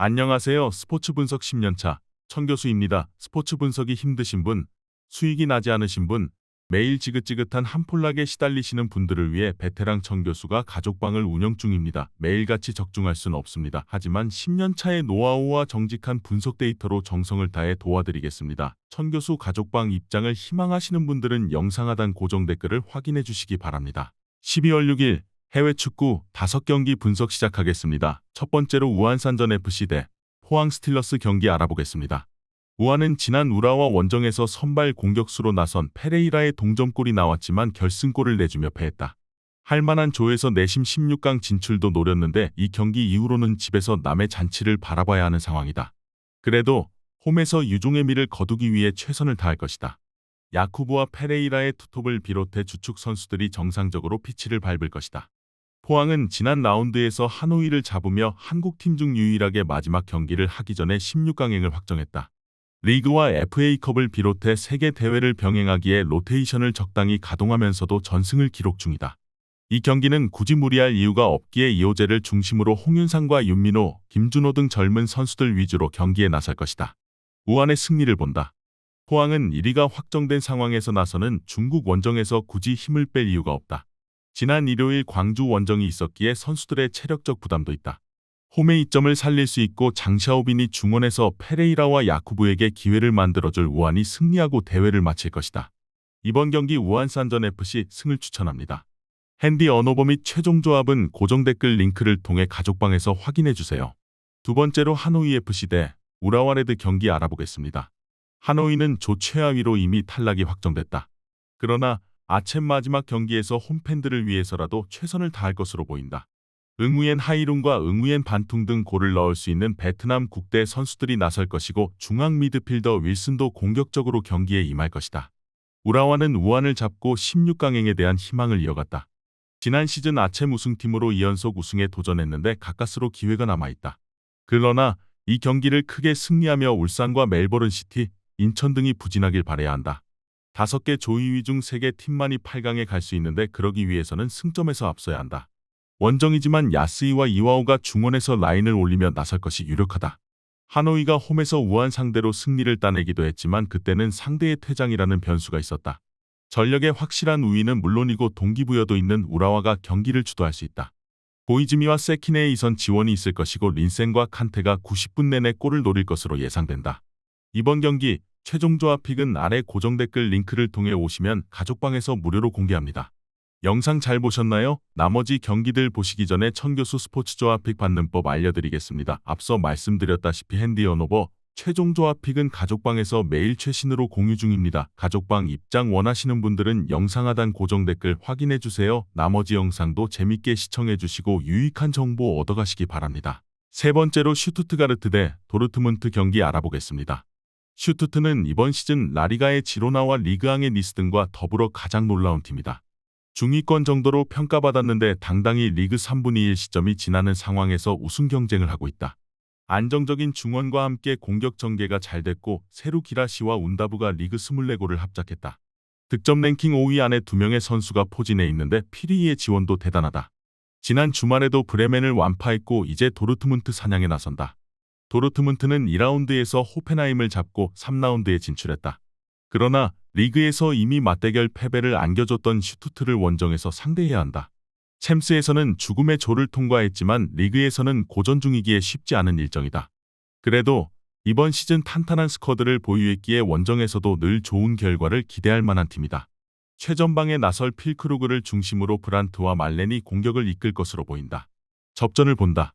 안녕하세요. 스포츠 분석 10년차 천교수입니다. 스포츠 분석이 힘드신 분, 수익이 나지 않으신 분, 매일 지긋지긋한 한폴락에 시달리시는 분들을 위해 베테랑 천교수가 가족방을 운영 중입니다. 매일같이 적중할 수는 없습니다. 하지만 10년차의 노하우와 정직한 분석 데이터로 정성을 다해 도와드리겠습니다. 천교수 가족방 입장을 희망하시는 분들은 영상 하단 고정 댓글을 확인해 주시기 바랍니다. 12월 6일 해외 축구 5경기 분석 시작하겠습니다. 첫 번째로 우한산전 FC 대 포항 스틸러스 경기 알아보겠습니다. 우한은 지난 우라와 원정에서 선발 공격수로 나선 페레이라의 동점골이 나왔지만 결승골을 내주며 패했다. 할만한 조에서 내심 16강 진출도 노렸는데 이 경기 이후로는 집에서 남의 잔치를 바라봐야 하는 상황이다. 그래도 홈에서 유종의 미를 거두기 위해 최선을 다할 것이다. 야쿠브와 페레이라의 투톱을 비롯해 주축 선수들이 정상적으로 피치를 밟을 것이다. 포항은 지난 라운드에서 하노이를 잡으며 한국팀 중 유일하게 마지막 경기를 하기 전에 16강행을 확정했다. 리그와 FA컵을 비롯해 세계 대회를 병행하기에 로테이션을 적당히 가동하면서도 전승을 기록 중이다. 이 경기는 굳이 무리할 이유가 없기에 이호재를 중심으로 홍윤상과 윤민호, 김준호 등 젊은 선수들 위주로 경기에 나설 것이다. 우한의 승리를 본다. 포항은 1위가 확정된 상황에서 나서는 중국 원정에서 굳이 힘을 뺄 이유가 없다. 지난 일요일 광주 원정이 있었기에 선수들의 체력적 부담도 있다. 홈의 이점을 살릴 수 있고 장샤오빈이 중원에서 페레이라와 야쿠브에게 기회를 만들어줄 우한이 승리하고 대회를 마칠 것이다. 이번 경기 우한산전 FC 승을 추천합니다. 핸디 언어버 및 최종 조합은 고정 댓글 링크를 통해 가족방에서 확인해주세요. 두 번째로 하노이 FC 대 우라와 레드 경기 알아보겠습니다. 하노이는 조 최하위로 이미 탈락이 확정됐다. 그러나 아쳔 마지막 경기에서 홈팬들을 위해서라도 최선을 다할 것으로 보인다. 응우옌 하이룬과 응우옌 반퉁 등 골을 넣을 수 있는 베트남 국대 선수들이 나설 것이고 중앙 미드필더 윌슨도 공격적으로 경기에 임할 것이다. 우라와는 우한을 잡고 16강행에 대한 희망을 이어갔다. 지난 시즌 아쳔 우승팀으로 2연속 우승에 도전했는데 가까스로 기회가 남아있다. 그러나 이 경기를 크게 승리하며 울산과 멜버른 시티, 인천 등이 부진하길 바라야 한다. 5개 조 2위 중 3개 팀만이 8강에 갈 수 있는데 그러기 위해서는 승점에서 앞서야 한다. 원정이지만 야스이와 이와오가 중원에서 라인을 올리며 나설 것이 유력하다. 하노이가 홈에서 우한 상대로 승리를 따내기도 했지만 그때는 상대의 퇴장이라는 변수가 있었다. 전력의 확실한 우위는 물론이고 동기부여도 있는 우라와가 경기를 주도할 수 있다. 보이즈미와 세키네의 이선 지원이 있을 것이고 린센과 칸테가 90분 내내 골을 노릴 것으로 예상된다. 이번 경기 최종 조합 픽은 아래 고정 댓글 링크를 통해 오시면 가족방에서 무료로 공개합니다. 영상 잘 보셨나요? 나머지 경기들 보시기 전에 천교수 스포츠 조합 픽 받는 법 알려드리겠습니다. 앞서 말씀드렸다시피 핸디 언어버 최종 조합 픽은 가족방에서 매일 최신으로 공유 중입니다. 가족방 입장 원하시는 분들은 영상 하단 고정 댓글 확인해주세요. 나머지 영상도 재밌게 시청해주시고 유익한 정보 얻어가시기 바랍니다. 세 번째로 슈투트가르트 대 도르트문트 경기 알아보겠습니다. 슈투트는 이번 시즌 라리가의 지로나와 리그앙의 니스 등과 더불어 가장 놀라운 팀이다. 중위권 정도로 평가받았는데 당당히 리그 3분의 1 시점이 지나는 상황에서 우승 경쟁을 하고 있다. 안정적인 중원과 함께 공격 전개가 잘 됐고 세루 기라시와 운다부가 리그 24골을 합작했다. 득점 랭킹 5위 안에 2명의 선수가 포진해 있는데 피리의 지원도 대단하다. 지난 주말에도 브레멘을 완파했고 이제 도르트문트 사냥에 나선다. 도르트문트는 2라운드에서 호펜하임을 잡고 3라운드에 진출했다. 그러나 리그에서 이미 맞대결 패배를 안겨줬던 슈투트를 원정에서 상대해야 한다. 챔스에서는 죽음의 조를 통과했지만 리그에서는 고전 중이기에 쉽지 않은 일정이다. 그래도 이번 시즌 탄탄한 스쿼드를 보유했기에 원정에서도 늘 좋은 결과를 기대할 만한 팀이다. 최전방에 나설 필크루그를 중심으로 브란트와 말렌이 공격을 이끌 것으로 보인다. 접전을 본다.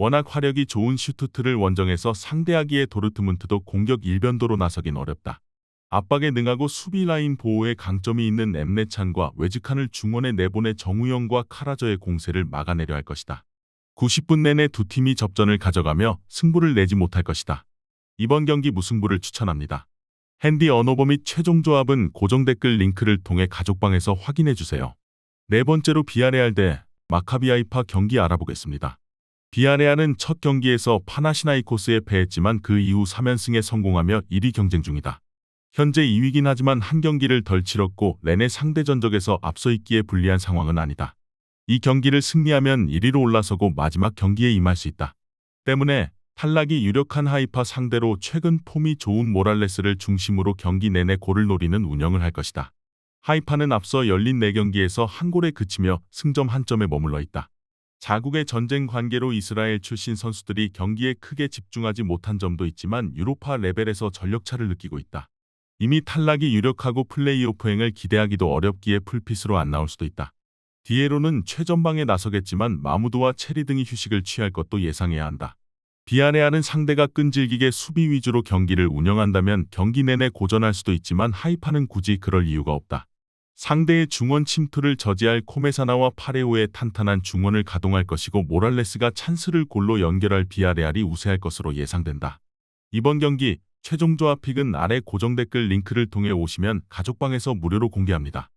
워낙 화력이 좋은 슈투트를 원정에서 상대하기에 도르트문트도 공격 일변도로 나서긴 어렵다. 압박에 능하고 수비 라인 보호에 강점이 있는 엠레찬과 외즈칸을 중원에 내보내 정우영과 카라저의 공세를 막아내려 할 것이다. 90분 내내 두 팀이 접전을 가져가며 승부를 내지 못할 것이다. 이번 경기 무승부를 추천합니다. 핸디 언어버 및 최종 조합은 고정 댓글 링크를 통해 가족방에서 확인해주세요. 네 번째로 비아레알 대 마카비 하이파 경기 알아보겠습니다. 비아레알은 첫 경기에서 파나시나이코스에 패했지만 그 이후 3연승에 성공하며 1위 경쟁 중이다. 현재 2위긴 하지만 한 경기를 덜 치렀고 렌의 상대 전적에서 앞서 있기에 불리한 상황은 아니다. 이 경기를 승리하면 1위로 올라서고 마지막 경기에 임할 수 있다. 때문에 탈락이 유력한 하이파 상대로 최근 폼이 좋은 모랄레스를 중심으로 경기 내내 골을 노리는 운영을 할 것이다. 하이파는 앞서 열린 4경기에서 한 골에 그치며 승점 1점에 머물러 있다. 자국의 전쟁 관계로 이스라엘 출신 선수들이 경기에 크게 집중하지 못한 점도 있지만 유로파 레벨에서 전력차를 느끼고 있다. 이미 탈락이 유력하고 플레이오프행을 기대하기도 어렵기에 풀핏으로 안 나올 수도 있다. 디에로는 최전방에 나서겠지만 마무드와 체리 등이 휴식을 취할 것도 예상해야 한다. 비아레알은 상대가 끈질기게 수비 위주로 경기를 운영한다면 경기 내내 고전할 수도 있지만 하이파는 굳이 그럴 이유가 없다. 상대의 중원 침투를 저지할 코메사나와 파레오의 탄탄한 중원을 가동할 것이고 모랄레스가 찬스를 골로 연결할 비아레알이 우세할 것으로 예상된다. 이번 경기 최종 조합 픽은 아래 고정 댓글 링크를 통해 오시면 가족방에서 무료로 공개합니다.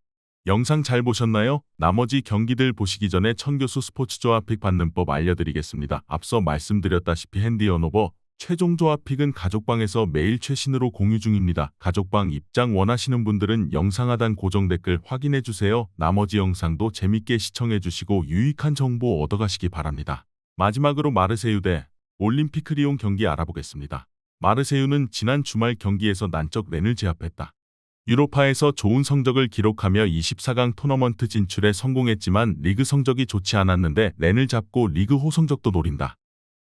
영상 잘 보셨나요? 나머지 경기들 보시기 전에 천교수 스포츠 조합 픽 받는 법 알려드리겠습니다. 앞서 말씀드렸다시피 핸디 언오버 최종 조합 픽은 가족방에서 매일 최신으로 공유 중입니다. 가족방 입장 원하시는 분들은 영상 하단 고정 댓글 확인해주세요. 나머지 영상도 재밌게 시청해주시고 유익한 정보 얻어가시기 바랍니다. 마지막으로 마르세유 대 올림픽 리옹 경기 알아보겠습니다. 마르세유는 지난 주말 경기에서 난적 렌을 제압했다. 유로파에서 좋은 성적을 기록하며 24강 토너먼트 진출에 성공했지만 리그 성적이 좋지 않았는데 렌을 잡고 리그 호성적도 노린다.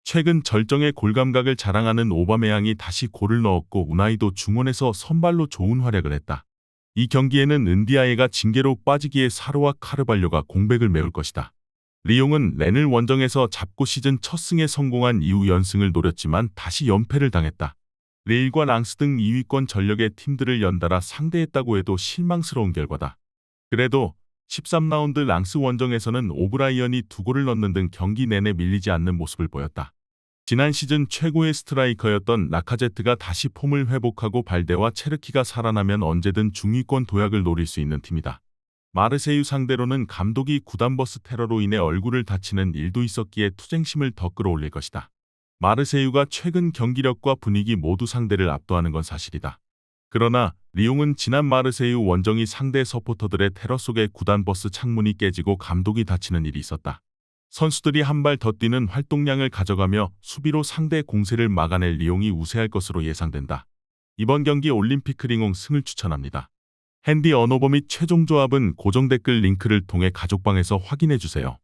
최근 절정의 골감각을 자랑하는 오바메양이 다시 골을 넣었고 우나이도 중원에서 선발로 좋은 활약을 했다. 이 경기에는 은디아예가 징계로 빠지기에 사르와 카르발료가 공백을 메울 것이다. 리옹은 렌을 원정에서 잡고 시즌 첫 승에 성공한 이후 연승을 노렸지만 다시 연패를 당했다. 레일과 랑스 등 2위권 전력의 팀들을 연달아 상대했다고 해도 실망스러운 결과다. 그래도 13라운드 랑스 원정에서는 오브라이언이 2골을 넣는 등 경기 내내 밀리지 않는 모습을 보였다. 지난 시즌 최고의 스트라이커였던 라카제트가 다시 폼을 회복하고 발데와 체르키가 살아나면 언제든 중위권 도약을 노릴 수 있는 팀이다. 마르세유 상대로는 감독이 구단버스 테러로 인해 얼굴을 다치는 일도 있었기에 투쟁심을 더 끌어올릴 것이다. 마르세유가 최근 경기력과 분위기 모두 상대를 압도하는 건 사실이다. 그러나 리옹은 지난 마르세유 원정이 상대 서포터들의 테러 속에 구단버스 창문이 깨지고 감독이 다치는 일이 있었다. 선수들이 한 발 더 뛰는 활동량을 가져가며 수비로 상대 공세를 막아낼 리옹이 우세할 것으로 예상된다. 이번 경기 올림픽 리옹 승을 추천합니다. 핸디 언오버 및 최종 조합은 고정 댓글 링크를 통해 가족방에서 확인해주세요.